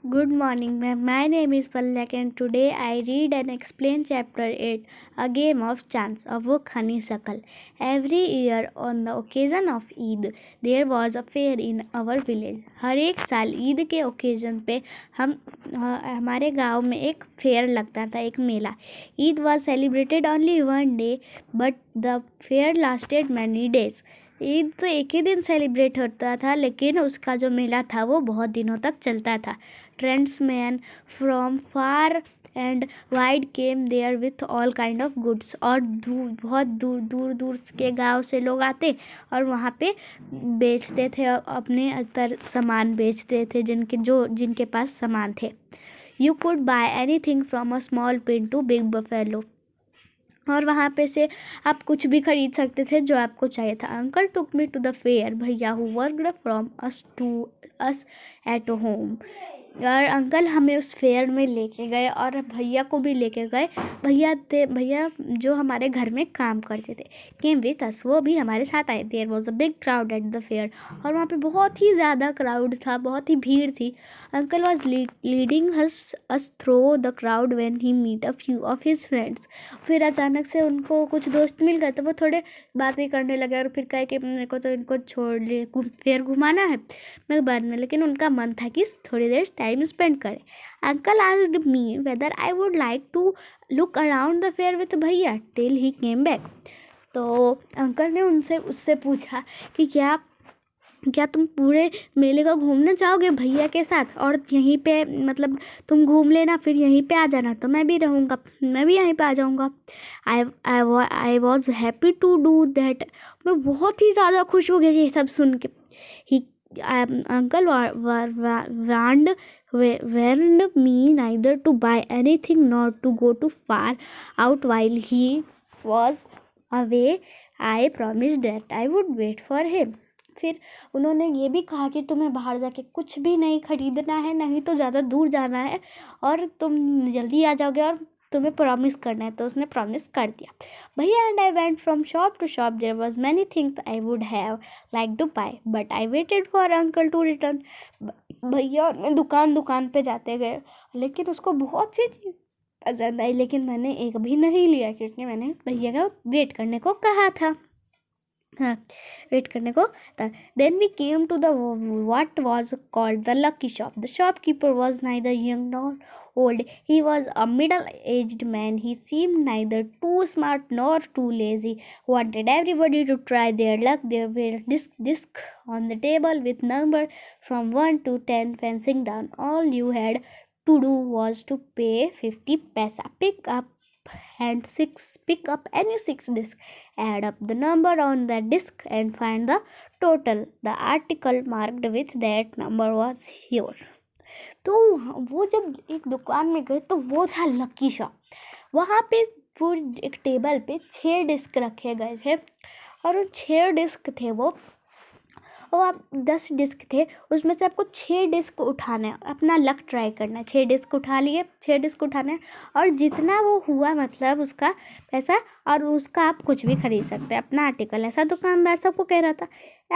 Good morning, ma'am. My name is Pallak, and today I read and explain Chapter 8, A Game of Chance, a book Honeysuckle. Every year, on the occasion of Eid, there was a fair in our village. हर एक साल ईद के occasion पे हमारे गांव में एक fair लगता था, एक मेला. Eid was celebrated only one day, but the fair lasted many days. Eid तो एक ही दिन सेलिब्रेट होता था, लेकिन उसका जो मेला था वो बहुत दिनों तक चलता था. Tradesmen from far and wide came there with all kind of goods. और बहुत दूर दूर दूर के गांव से लोग आते और वहाँ पे बेचते थे, अपने सामान बेचते थे जिनके पास सामान थे. You could buy anything from a small pin to big buffalo. और वहाँ पे से आप कुछ भी खरीद सकते थे जो आपको चाहिए था. Uncle took me to the fair भैया who worked from us at home. और अंकल हमें उस फेयर में लेके गए और भैया को भी लेके गए. भैया जो हमारे घर में काम करते थे. केम विथ अस, वो भी हमारे साथ आए. There was a big crowd at the fair. और वहाँ पे बहुत ही ज़्यादा क्राउड था, बहुत ही भीड़ थी. Uncle was leading us through the crowd when he meet a few of his friends. फिर अचानक से उनको कुछ दोस्त मिल गए तो वो थोड़े बातें करने लगे और फिर कहे कि मेरे को तो इनको छोड़ ले, फेयर घुमाना है मैं बाद में. लेकिन उनका मन था कि थोड़ी देर टाइम स्पेंड करें. Uncle asked me whether I would like to look around the fair with भैया टिल ही केम बैक. तो अंकल ने उससे पूछा कि क्या तुम पूरे मेले को घूमना चाहोगे भैया के साथ, और यहीं पे मतलब तुम घूम लेना फिर यहीं पे आ जाना, तो मैं भी रहूँगा, मैं भी यहीं पे आ जाऊँगा. I was happy to do that. मैं बहुत ही ज़्यादा खुश हो गया ये सब सुन के. ही uncle warned me neither to buy anything nor to go too far out while he was away. I promised that I would wait for him. फिर उन्होंने ये भी कहा कि तुम्हें बाहर जाके कुछ भी नहीं खरीदना है, नहीं तो ज़्यादा दूर जाना है, और तुम जल्दी आ जाओगे और तुम्हें प्रॉमिस करना है. तो उसने प्रॉमिस कर दिया. भैया and I went from shop to shop. There was many things I would have like to buy but I waited for uncle to return. भैया और मैं दुकान पे जाते गए, लेकिन उसको बहुत सी चीज़ पसंद आई, लेकिन मैंने एक भी नहीं लिया क्योंकि मैंने भैया का वेट करने को कहा था. हाँ, वेट करने को था. Then we came to the what was called the lucky shop. The shopkeeper was neither young nor old. He was a middle-aged man. He seemed neither too smart nor too lazy. Wanted everybody to try their luck. There were disc on the table with number from 1 to 10 fencing down. All you had to do was to pay 50 paisa. Pick up any 6 discs, add up the number on the disc and find the total. The article marked with that number was yours. तो वो जब एक दुकान में गए तो वो था लकी शॉप. वहाँ पे पूरी एक टेबल पे 6 डिस्क रखे गए थे और उन 6 डिस्क थे वो आप 10 डिस्क थे, उसमें से आपको 6 डिस्क उठाना है, अपना लक ट्राई करना है. 6 डिस्क उठा लिए, 6 डिस्क उठाना है और जितना वो हुआ मतलब उसका पैसा, और उसका आप कुछ भी खरीद सकते हैं अपना आर्टिकल. ऐसा दुकानदार सबको कह रहा था.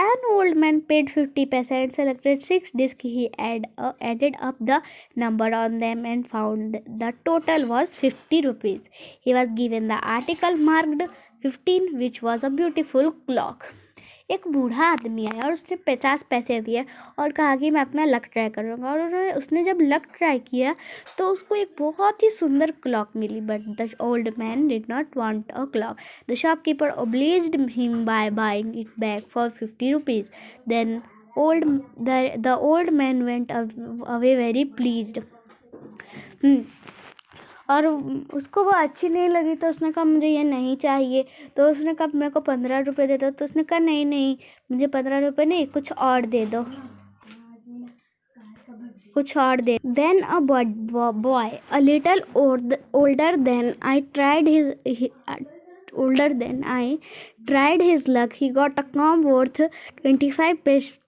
An old man paid 50 paisa and selected 6 discs. He added up the number on them and found the total was 50 rupees. He was given the article marked 15, which was a beautiful clock. एक बूढ़ा आदमी आया और उसने 50 पैसे दिए और कहा कि मैं अपना लक ट्राई करूँगा. और उसने जब लक ट्राई किया तो उसको एक बहुत ही सुंदर क्लॉक मिली. But the old man did not want a clock. The shopkeeper obliged him by buying it back for 50 rupees. Then the old man went away very pleased. और उसको वो अच्छी नहीं लगी तो उसने कहा मुझे ये नहीं चाहिए. तो उसने कहा मेरे को 15 रुपये दे दो. तो उसने कहा नहीं मुझे 15 रुपये नहीं, कुछ और दे दो, कुछ और दे. Then a boy a little older than I tried his luck. He got a comb worth 25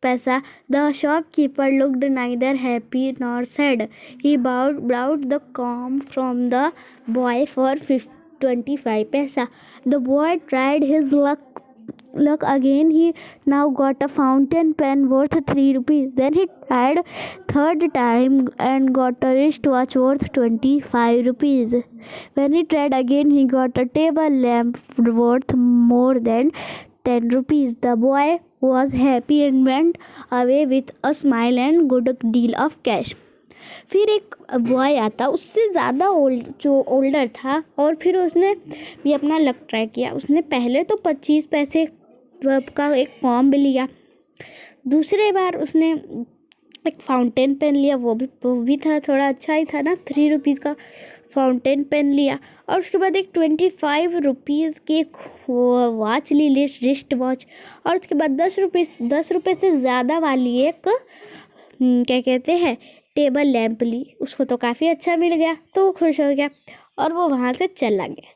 paisa. The shopkeeper looked neither happy nor sad. He bought the comb from the boy for 25 paisa. The boy tried his luck luck again. He now got a fountain pen worth 3 rupees. Then he tried third time and got a wristwatch worth 25 rupees. When he tried again, he got a table lamp worth more than 10 rupees. The boy was happy and went away with a smile and good deal of cash. फिर एक boy आता, उससे ज़्यादा जो older था, और फिर उसने भी अपना लक ट्राई किया. उसने पहले तो 25 पैसे का एक फॉर्म भी लिया. दूसरे बार उसने एक फाउंटेन पेन लिया, वो भी था, थोड़ा अच्छा ही था ना, 3 रुपीज़ का फाउंटेन पेन लिया. और उसके बाद एक 25 रुपीज़ की एक वॉच ली, रिस्ट वॉच. और उसके बाद 10 रुपये से ज़्यादा वाली एक क्या कहते हैं टेबल लैंप ली. उसको तो काफ़ी अच्छा मिल गया, तो वो खुश हो गया और वो वहाँ से चला गया.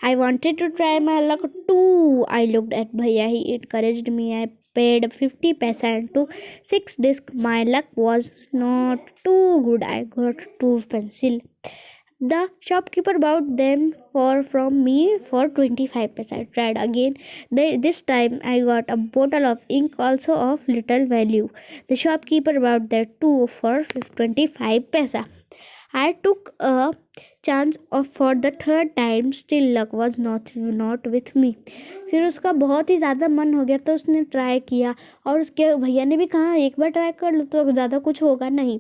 I wanted to try my luck too. I looked at Bhaiya. He encouraged me. I paid 50 paisa and took 6 discs. My luck was not too good. I got 2 pencil. The shopkeeper bought them from me for 25 paisa. I tried again. This time I got a bottle of ink, also of little value. The shopkeeper bought that too for 25 paisa. I took a chance for the third time. Still luck was not with me. फिर उसका बहुत ही ज़्यादा मन हो गया, तो उसने try किया, और उसके भैया ने भी कहा एक बार ट्राई कर लो तो ज़्यादा कुछ होगा नहीं.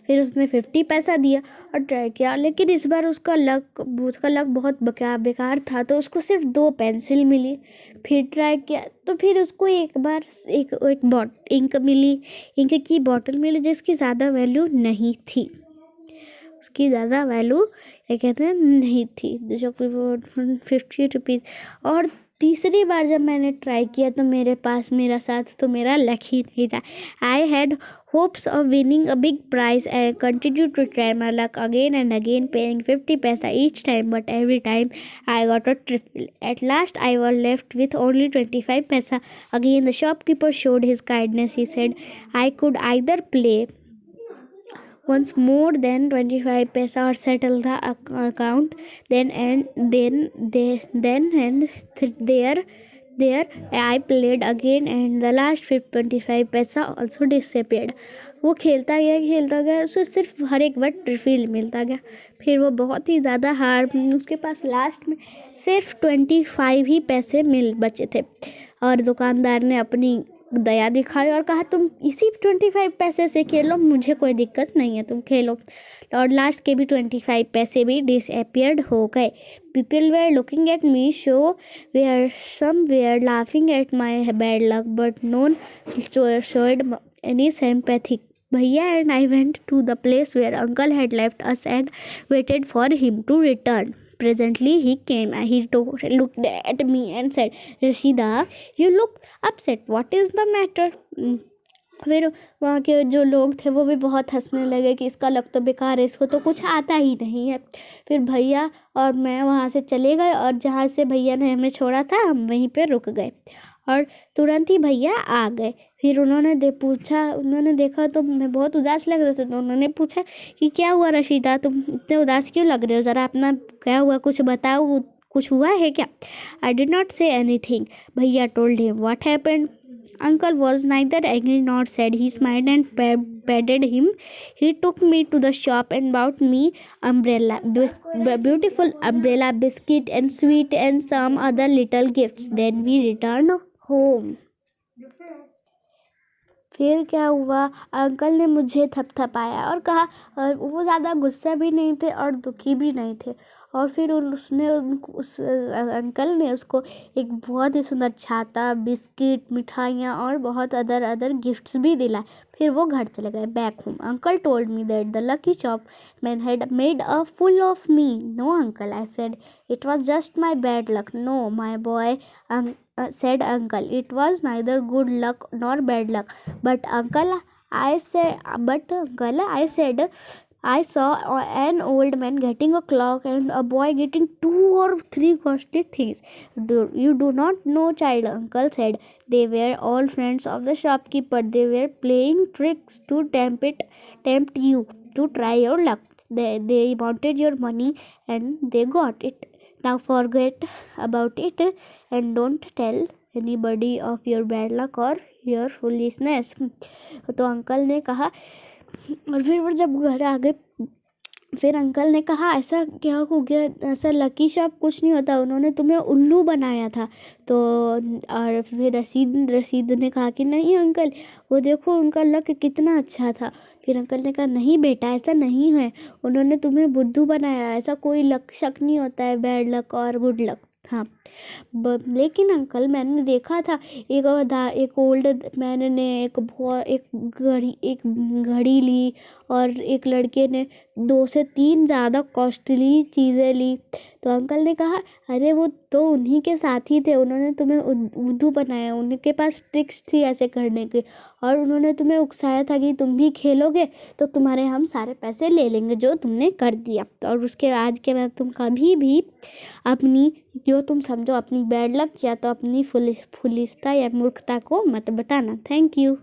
फिर उसने 50 पैसा दिया और ट्राई किया, लेकिन इस बार उसका लक बहुत बेकार था, तो उसको सिर्फ 2 पेंसिल मिली. फिर ट्राई किया तो फिर उसको एक बार इंक मिली, इंक की बॉटल मिली, जिसकी ज़्यादा वैल्यू नहीं थी. क्या कहते हैं नहीं थी, जो 50 रुपीज़. और तीसरी बार जब मैंने ट्राई किया तो मेरा साथ तो मेरा लक ही नहीं था. I had hopes of winning a big prize and continued to try my luck again and again, paying 50 paisa each time, but every time I got a triple. At last I was left with only 25 paisa. Again the shopkeeper showed his kindness. He said I could either play once more than 25 paisa or settle the account then and there I played again and the last 25 paisa also disappeared. वो खेलता गया, उसे सिर्फ हर एक बार ट्रिफिल मिलता गया. फिर वो बहुत ही ज़्यादा उसके पास लास्ट में सिर्फ 25 ही पैसे बचे थे. और दुकानदार ने अपनी दया दिखाई और कहा तुम इसी 25 पैसे से खेलो, मुझे कोई दिक्कत नहीं है, तुम खेलो. और लास्ट के भी 25 पैसे भी डिसअपियर्ड हो गए. People were looking at me, some were laughing at my bad luck, but none showed any sympathy. Bhaiya and I went to the place where uncle had left us and waited for him to return. Presently he came and he looked at me and said, Rashida, you look upset. What is the matter? फिर वहाँ के जो लोग थे वो भी बहुत हंसने लगे कि इसका लक तो बेकार है, इसको तो कुछ आता ही नहीं है. फिर भैया और मैं वहाँ से चले गए, और जहाँ से भैया ने हमें छोड़ा था हम वहीं पे रुक गए, और तुरंत ही भैया आ गए. फिर उन्होंने देखा तो मैं बहुत उदास लग रहा था, तो उन्होंने पूछा कि क्या हुआ रशीदा, तुम इतने उदास क्यों लग रहे हो, ज़रा अपना क्या हुआ कुछ बताओ, कुछ हुआ है क्या? I did not say anything. Bhaiya told him what happened. Uncle was neither angry nor sad. He smiled and patted him. He took me to the shop and bought me beautiful umbrella, biscuit and sweet and some other little gifts. Then we returned home. फिर क्या हुआ, uncle ने मुझे थपथपाया और कहा, और वो ज़्यादा गुस्सा भी नहीं थे और दुखी भी नहीं थे. और फिर उस अंकल ने उसको एक बहुत ही सुंदर छाता, बिस्किट, मिठाइयाँ और बहुत अदर गिफ्ट्स भी दिलाए. फिर वो घर चले गए, back home. Uncle told me that the lucky shopman had made a fool of me. No uncle, I said, it was just my bad luck. No my boy, said uncle, it was neither good luck nor bad luck. But uncle, I said, I saw an old man getting a clock and a boy getting 2 or 3 costly things. You do not know, child, uncle said. They were all friends of the shopkeeper. They were playing tricks to tempt you to try your luck. They wanted your money and they got it. Now forget about it and don't tell anybody of your bad luck or your foolishness. तो uncle ने कहा, और फिर वो जब घर आ गए फिर अंकल ने कहा ऐसा क्या हो गया, ऐसा लकी शॉप कुछ नहीं होता, उन्होंने तुम्हें उल्लू बनाया था। तो और फिर रशीद ने कहा कि नहीं अंकल, वो देखो उनका लक कितना अच्छा था। फिर अंकल ने कहा नहीं बेटा, ऐसा नहीं है, उन्होंने तुम्हें बुद्धू बनाया, ऐसा कोई लक शक नहीं होता है, बैड लक और गुड लक। हाँ लेकिन अंकल मैंने देखा था एक ओल्ड मैन ने एक घड़ी ली और एक लड़के ने 2 से 3 ज़्यादा कॉस्टली चीज़ें ली। तो अंकल ने कहा अरे वो तो उन्हीं के साथी थे, उन्होंने तुम्हें बुद्धू बनाया, उनके पास ट्रिक्स थी ऐसे करने की, और उन्होंने तुम्हें उकसाया था कि तुम भी खेलोगे तो तुम्हारे हम सारे पैसे ले लेंगे जो तुमने कर दिया। तो और उसके आज के बाद तुम कभी भी अपनी जो तुम समझो अपनी बैड लक या तो अपनी फुलिशता या मूर्खता को मत बताना। Thank you.